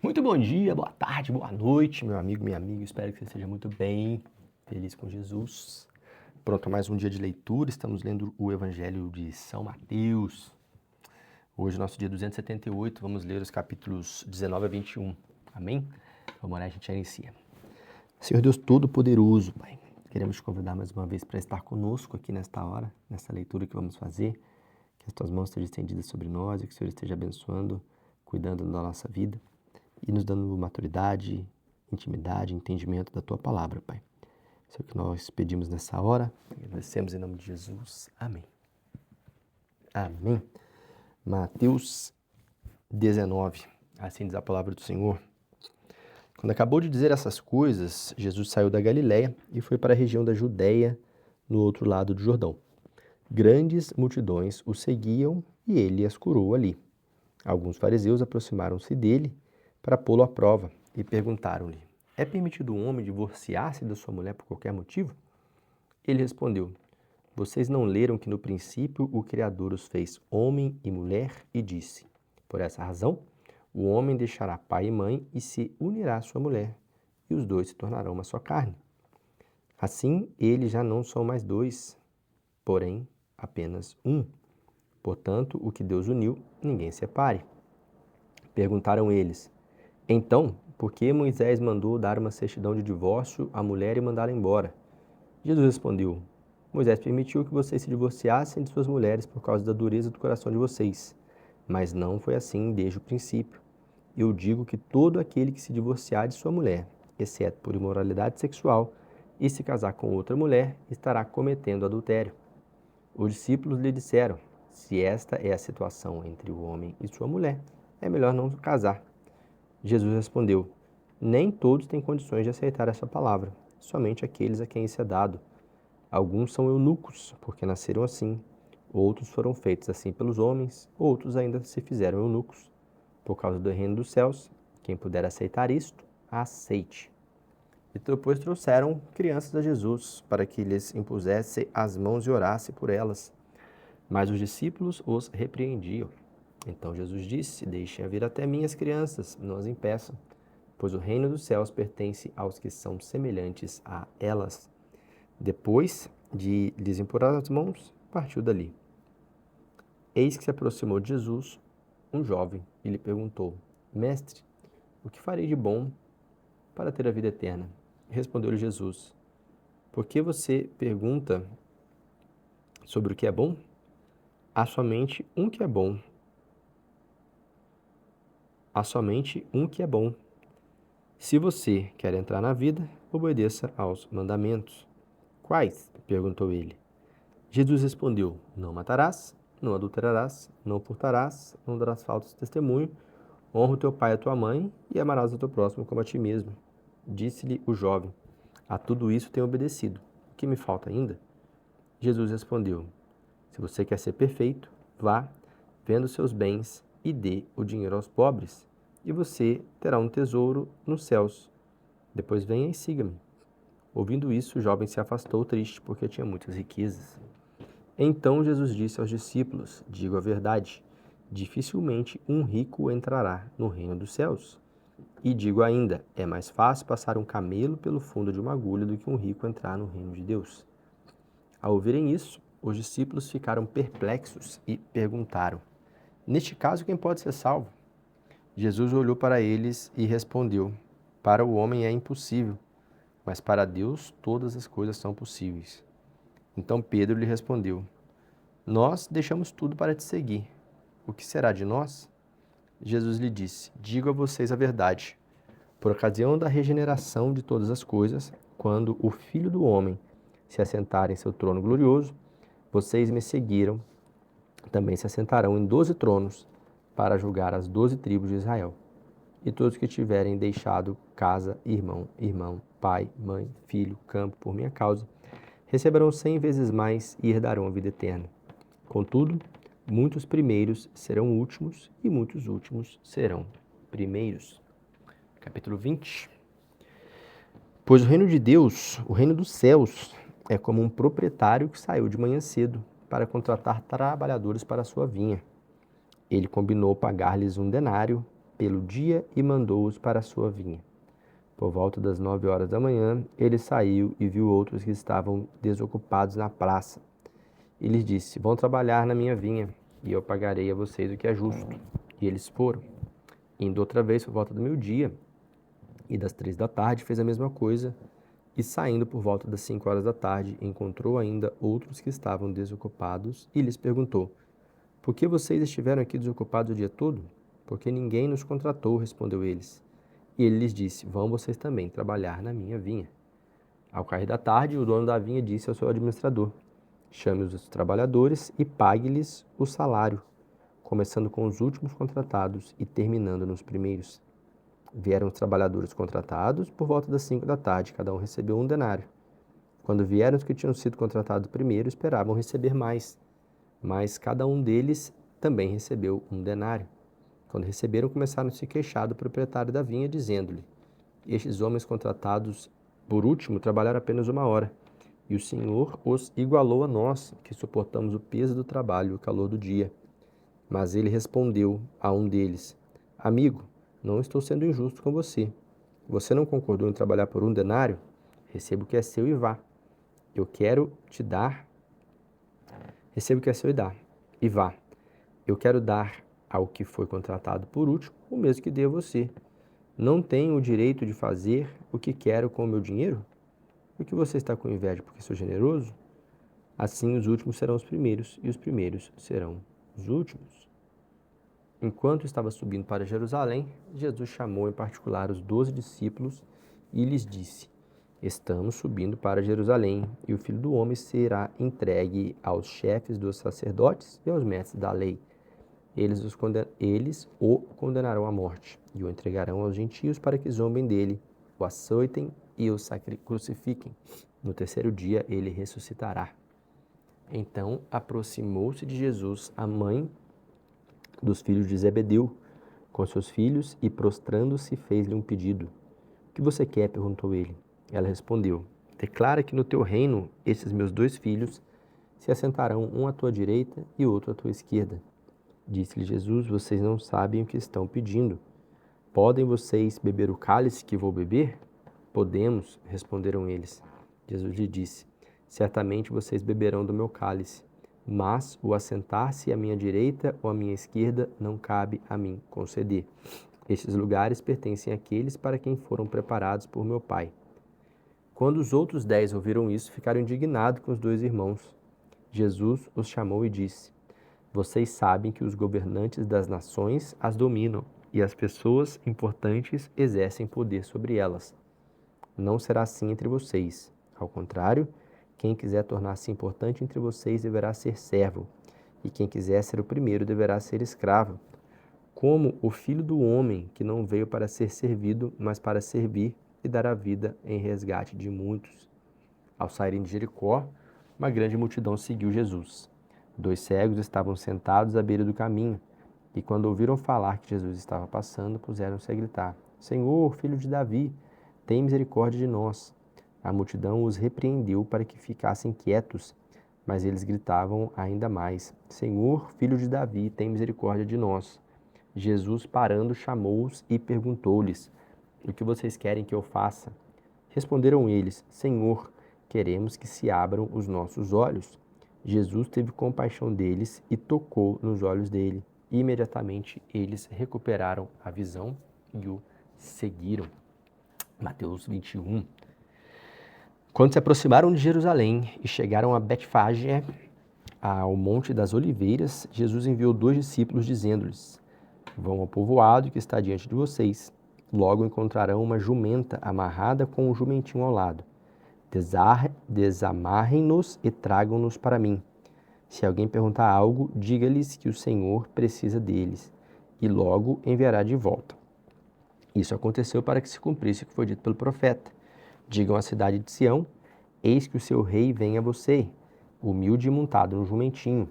Muito bom dia, boa tarde, boa noite, meu amigo, minha amiga. Espero que você esteja muito bem, feliz com Jesus. Pronto, mais um dia de leitura. Estamos lendo o Evangelho de São Mateus. Hoje, nosso dia 278, vamos ler os capítulos 19 a 21. Amém? Vamos lá, a gente já inicia. Senhor Deus Todo-Poderoso, Pai, queremos te convidar mais uma vez para estar conosco aqui nesta hora, nessa leitura que vamos fazer. Que as tuas mãos estejam estendidas sobre nós e que o Senhor esteja abençoando, cuidando da nossa vida e nos dando maturidade, intimidade, entendimento da tua palavra, Pai. Isso é o que nós pedimos nessa hora. Agradecemos em nome de Jesus. Amém. Amém. Mateus 19. Assim diz a palavra do Senhor. Quando acabou de dizer essas coisas, Jesus saiu da Galiléia e foi para a região da Judéia, no outro lado do Jordão. Grandes multidões o seguiam e ele as curou ali. Alguns fariseus aproximaram-se dele para pô-lo à prova e perguntaram-lhe: é permitido um homem divorciar-se da sua mulher por qualquer motivo? Ele respondeu: vocês não leram que no princípio o Criador os fez homem e mulher e disse: por essa razão, o homem deixará pai e mãe e se unirá à sua mulher, e os dois se tornarão uma só carne. Assim, eles já não são mais dois, porém apenas um. Portanto, o que Deus uniu, ninguém separe. Perguntaram eles: então, por que Moisés mandou dar uma certidão de divórcio à mulher e mandá-la embora? Jesus respondeu: Moisés permitiu que vocês se divorciassem de suas mulheres por causa da dureza do coração de vocês. Mas não foi assim desde o princípio. Eu digo que todo aquele que se divorciar de sua mulher, exceto por imoralidade sexual, e se casar com outra mulher, estará cometendo adultério. Os discípulos lhe disseram: se esta é a situação entre o homem e sua mulher, é melhor não casar. Jesus respondeu: nem todos têm condições de aceitar essa palavra, somente aqueles a quem isso é dado. Alguns são eunucos, porque nasceram assim. Outros foram feitos assim pelos homens, outros ainda se fizeram eunucos. Por causa do reino dos céus, quem puder aceitar isto, aceite. E depois trouxeram crianças a Jesus, para que lhes impusesse as mãos e orasse por elas. Mas os discípulos os repreendiam. Então Jesus disse: deixem vir até mim as crianças, não as impeçam, pois o reino dos céus pertence aos que são semelhantes a elas. Depois de lhes impor as mãos, partiu dali. Eis que se aproximou de Jesus um jovem e lhe perguntou: mestre, o que farei de bom para ter a vida eterna? Respondeu-lhe Jesus: por que você pergunta sobre o que é bom? Há somente um que é bom. Há somente um que é bom. Se você quer entrar na vida, obedeça aos mandamentos. Quais? Perguntou ele. Jesus respondeu: não matarás, não adulterarás, não furtarás, não darás falso testemunho, honra o teu pai e a tua mãe e amarás o teu próximo como a ti mesmo. Disse-lhe o jovem: a tudo isso tenho obedecido. O que me falta ainda? Jesus respondeu: se você quer ser perfeito, vá, venda os seus bens e dê o dinheiro aos pobres, e você terá um tesouro nos céus. Depois venha e siga-me. Ouvindo isso, o jovem se afastou triste, porque tinha muitas riquezas. Então Jesus disse aos discípulos: digo a verdade, dificilmente um rico entrará no reino dos céus. E digo ainda, é mais fácil passar um camelo pelo fundo de uma agulha do que um rico entrar no reino de Deus. Ao ouvirem isso, os discípulos ficaram perplexos e perguntaram: neste caso, quem pode ser salvo? Jesus olhou para eles e respondeu: para o homem é impossível, mas para Deus todas as coisas são possíveis. Então Pedro lhe respondeu: nós deixamos tudo para te seguir. O que será de nós? Jesus lhe disse: digo a vocês a verdade. Por ocasião da regeneração de todas as coisas, quando o Filho do Homem se assentar em seu trono glorioso, vocês me seguiram, também se assentarão em 12 tronos para julgar as 12 tribos de Israel. E todos que tiverem deixado casa, irmão, pai, mãe, filho, campo, por minha causa, receberão 100 vezes mais e herdarão a vida eterna. Contudo, muitos primeiros serão últimos e muitos últimos serão primeiros. Capítulo 20. Pois o reino de Deus, o reino dos céus, é como um proprietário que saiu de manhã cedo para contratar trabalhadores para a sua vinha. Ele combinou pagar-lhes 1 denário pelo dia e mandou-os para a sua vinha. Por volta das 9 horas da manhã, ele saiu e viu outros que estavam desocupados na praça. E lhes disse: vão trabalhar na minha vinha, e eu pagarei a vocês o que é justo. E eles foram. Indo outra vez por volta do meio-dia, e das 3 da tarde, fez a mesma coisa, e saindo por volta das 5 horas da tarde, encontrou ainda outros que estavam desocupados, e lhes perguntou: por que vocês estiveram aqui desocupados o dia todo? Porque ninguém nos contratou, respondeu eles. E ele lhes disse: vão vocês também trabalhar na minha vinha. Ao cair da tarde, o dono da vinha disse ao seu administrador: chame os trabalhadores e pague-lhes o salário, começando com os últimos contratados e terminando nos primeiros. Vieram os trabalhadores contratados por volta das 5 da tarde, cada um recebeu 1 denário. Quando vieram os que tinham sido contratados primeiro, esperavam receber mais, mas cada um deles também recebeu 1 denário. Quando receberam, começaram a se queixar do proprietário da vinha, dizendo-lhe: estes homens contratados por último trabalharam apenas 1 hora, e o Senhor os igualou a nós, que suportamos o peso do trabalho e o calor do dia. Mas ele respondeu a um deles: amigo, não estou sendo injusto com você. Você não concordou em trabalhar por 1 denário? Receba o que é seu e vá. Eu quero te dar. Receba o que é seu e vá. Eu quero dar ao que foi contratado por último o mesmo que dei a você. Não tenho o direito de fazer o que quero com o meu dinheiro? Por que você está com inveja porque sou generoso? Assim os últimos serão os primeiros e os primeiros serão os últimos. Enquanto estava subindo para Jerusalém, Jesus chamou em particular os 12 discípulos e lhes disse: estamos subindo para Jerusalém, e o Filho do Homem será entregue aos chefes dos sacerdotes e aos mestres da lei. Eles o condenarão à morte e o entregarão aos gentios para que zombem dele, o açoitem e o crucifiquem. No terceiro dia ele ressuscitará. Então aproximou-se de Jesus a mãe dos filhos de Zebedeu com seus filhos e, prostrando-se, fez-lhe um pedido. O que você quer? Perguntou ele. Ela respondeu: declara que no teu reino estes meus 2 filhos se assentarão, um à tua direita e outro à tua esquerda. Disse-lhe Jesus: vocês não sabem o que estão pedindo. Podem vocês beber o cálice que vou beber? Podemos, responderam eles. Jesus lhe disse: certamente vocês beberão do meu cálice, mas o assentar-se à minha direita ou à minha esquerda não cabe a mim conceder. Estes lugares pertencem àqueles para quem foram preparados por meu Pai. Quando os outros 10 ouviram isso, ficaram indignados com os 2 irmãos. Jesus os chamou e disse: vocês sabem que os governantes das nações as dominam e as pessoas importantes exercem poder sobre elas. Não será assim entre vocês. Ao contrário, quem quiser tornar-se importante entre vocês deverá ser servo, e quem quiser ser o primeiro deverá ser escravo. Como o Filho do Homem, que não veio para ser servido, mas para servir e dar a vida em resgate de muitos. Ao saírem de Jericó, uma grande multidão seguiu Jesus. 2 cegos estavam sentados à beira do caminho, e quando ouviram falar que Jesus estava passando, puseram-se a gritar: Senhor, filho de Davi, tem misericórdia de nós. A multidão os repreendeu para que ficassem quietos, mas eles gritavam ainda mais: Senhor, filho de Davi, tem misericórdia de nós. Jesus, parando, chamou-os e perguntou-lhes: o que vocês querem que eu faça? Responderam eles: Senhor, queremos que se abram os nossos olhos. Jesus teve compaixão deles e tocou nos olhos dele. Imediatamente eles recuperaram a visão e o seguiram. Mateus 21. Quando se aproximaram de Jerusalém e chegaram a Betfagé, ao Monte das Oliveiras, Jesus enviou 2 discípulos, dizendo-lhes: vão ao povoado que está diante de vocês. Logo encontrarão uma jumenta amarrada com um jumentinho ao lado. Desamarrem-nos e tragam-nos para mim. Se alguém perguntar algo, diga-lhes que o Senhor precisa deles, e logo enviará de volta. Isso aconteceu para que se cumprisse o que foi dito pelo profeta. Digam à cidade de Sião: eis que o seu rei vem a você, humilde e montado no jumentinho,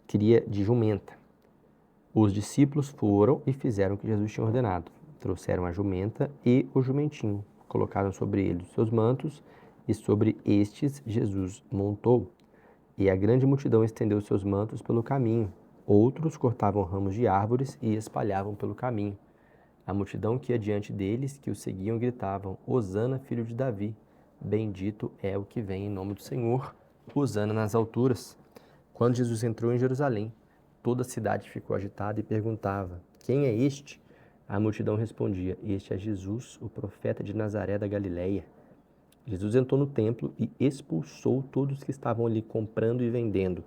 cria de jumenta. Os discípulos foram e fizeram o que Jesus tinha ordenado. Trouxeram a jumenta e o jumentinho, colocaram sobre eles os seus mantos, e sobre estes Jesus montou. E a grande multidão estendeu seus mantos pelo caminho. Outros cortavam ramos de árvores e espalhavam pelo caminho. A multidão que ia diante deles, que o seguiam, gritavam: Hosana, filho de Davi. Bendito é o que vem em nome do Senhor. Hosana nas alturas. Quando Jesus entrou em Jerusalém, toda a cidade ficou agitada e perguntava: Quem é este? A multidão respondia: Este é Jesus, o profeta de Nazaré da Galileia. Jesus entrou no templo e expulsou todos que estavam ali comprando e vendendo.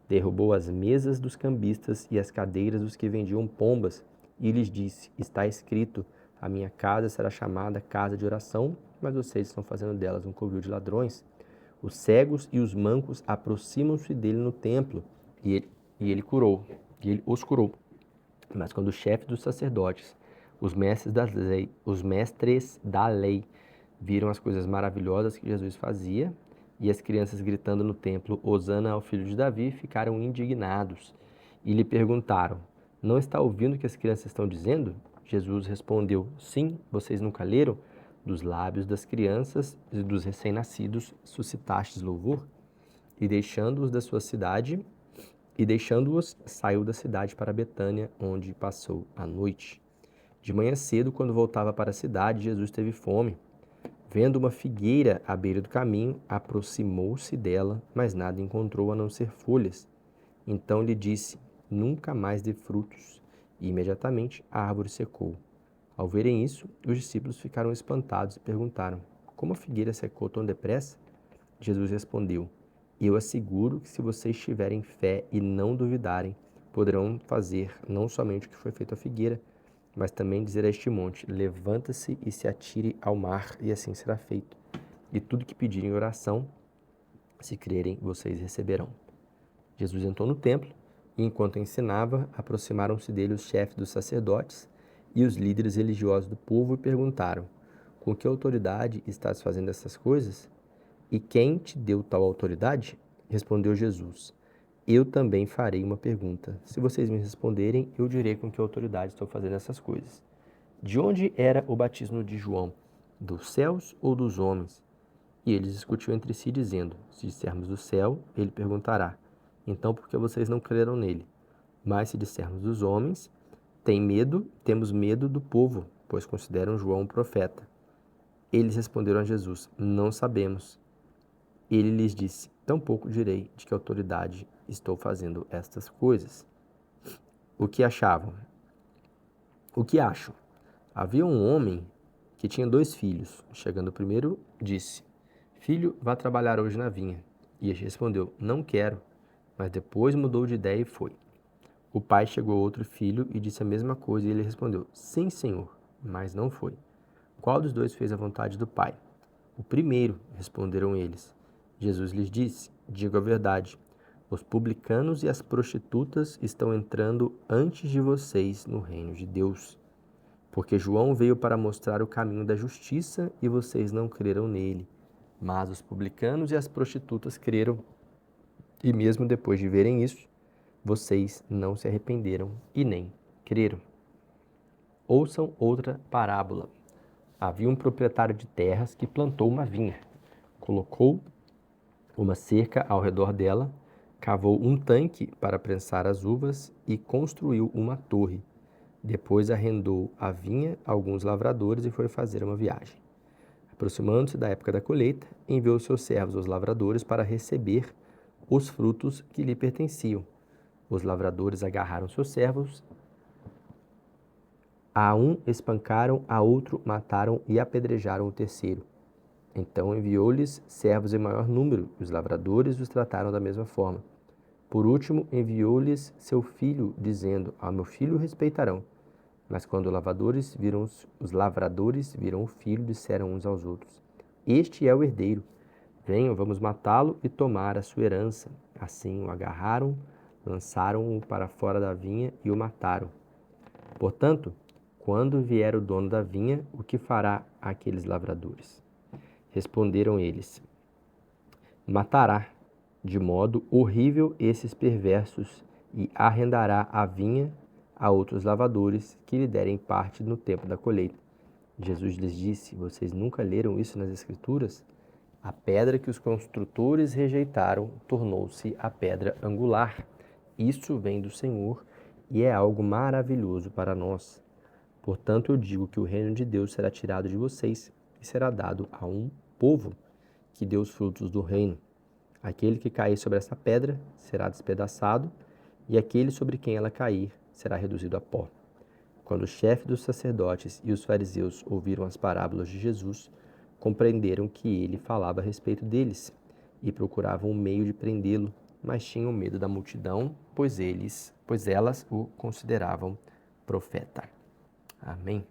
Derrubou as mesas dos cambistas e as cadeiras dos que vendiam pombas e lhes disse: Está escrito, a minha casa será chamada casa de oração, mas vocês estão fazendo delas um covil de ladrões. Os cegos e os mancos aproximam-se dele no templo e ele os curou. Mas quando o chefe dos sacerdotes, os mestres da lei, viram as coisas maravilhosas que Jesus fazia e as crianças gritando no templo, Hosana ao filho de Davi, ficaram indignados e lhe perguntaram: Não está ouvindo o que as crianças estão dizendo? Jesus respondeu: Sim, vocês nunca leram? Dos lábios das crianças e dos recém-nascidos suscitastes louvor? E deixando-os da sua cidade, saiu da cidade para Betânia, onde passou a noite. De manhã cedo, quando voltava para a cidade, Jesus teve fome. Vendo uma figueira à beira do caminho, aproximou-se dela, mas nada encontrou a não ser folhas. Então lhe disse: Nunca mais dê frutos. E imediatamente a árvore secou. Ao verem isso, os discípulos ficaram espantados e perguntaram: Como a figueira secou tão depressa? Jesus respondeu: Eu asseguro que se vocês tiverem fé e não duvidarem, poderão fazer não somente o que foi feito à figueira, mas também dizer a este monte: Levanta-se e se atire ao mar, e assim será feito. E tudo que pedirem em oração, se crerem, vocês receberão. Jesus entrou no templo e, enquanto ensinava, aproximaram-se dele os chefes dos sacerdotes e os líderes religiosos do povo e perguntaram: Com que autoridade estás fazendo essas coisas? E quem te deu tal autoridade? Respondeu Jesus: Eu também farei uma pergunta. Se vocês me responderem, eu direi com que autoridade estou fazendo essas coisas. De onde era o batismo de João? Dos céus ou dos homens? E eles discutiam entre si, dizendo: Se dissermos do céu, ele perguntará: Então por que vocês não creram nele? Mas se dissermos dos homens, temos medo do povo, pois consideram João um profeta. Eles responderam a Jesus: Não sabemos. Ele lhes disse: Tampouco direi de que autoridade estou fazendo estas coisas. O que achavam? O que acham? Havia um homem que tinha 2 filhos. Chegando o primeiro, disse: Filho, vá trabalhar hoje na vinha. E este respondeu: Não quero. Mas depois mudou de ideia e foi. O pai chegou outro filho e disse a mesma coisa, e ele respondeu: Sim, senhor, mas não foi. Qual dos 2 fez a vontade do pai? O primeiro, responderam eles. Jesus lhes disse: Digo a verdade, os publicanos e as prostitutas estão entrando antes de vocês no reino de Deus. Porque João veio para mostrar o caminho da justiça e vocês não creram nele. Mas os publicanos e as prostitutas creram. E mesmo depois de verem isso, vocês não se arrependeram e nem creram. Ouçam outra parábola. Havia um proprietário de terras que plantou uma vinha. Colocou uma cerca ao redor dela, cavou um tanque para prensar as uvas e construiu uma torre. Depois arrendou a vinha a alguns lavradores e foi fazer uma viagem. Aproximando-se da época da colheita, enviou seus servos aos lavradores para receber os frutos que lhe pertenciam. Os lavradores agarraram seus servos, a um espancaram, a outro mataram e apedrejaram o terceiro. Então enviou-lhes servos em maior número, e os lavradores os trataram da mesma forma. Por último, enviou-lhes seu filho, dizendo: Ao meu filho respeitarão. Mas quando os lavradores viram o filho, disseram uns aos outros: Este é o herdeiro. Venham, vamos matá-lo e tomar a sua herança. Assim o agarraram, lançaram-o para fora da vinha e o mataram. Portanto, quando vier o dono da vinha, o que fará aqueles lavradores? Responderam eles: Matará de modo horrível esses perversos e arrendará a vinha a outros lavradores que lhe derem parte no tempo da colheita. Jesus lhes disse: Vocês nunca leram isso nas Escrituras? A pedra que os construtores rejeitaram tornou-se a pedra angular. Isso vem do Senhor e é algo maravilhoso para nós. Portanto, eu digo que o reino de Deus será tirado de vocês e será dado a um povo que dê os frutos do reino. Aquele que cair sobre essa pedra será despedaçado, e aquele sobre quem ela cair será reduzido a pó. Quando o chefe dos sacerdotes e os fariseus ouviram as parábolas de Jesus, compreenderam que ele falava a respeito deles e procuravam um meio de prendê-lo, mas tinham medo da multidão, pois elas o consideravam profeta. Amém.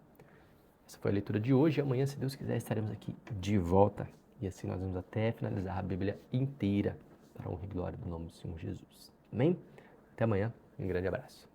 Essa foi a leitura de hoje. Amanhã, se Deus quiser, estaremos aqui de volta. E assim nós vamos até finalizar a Bíblia inteira para a honra e glória do nome do Senhor Jesus. Amém? Até amanhã. Um grande abraço.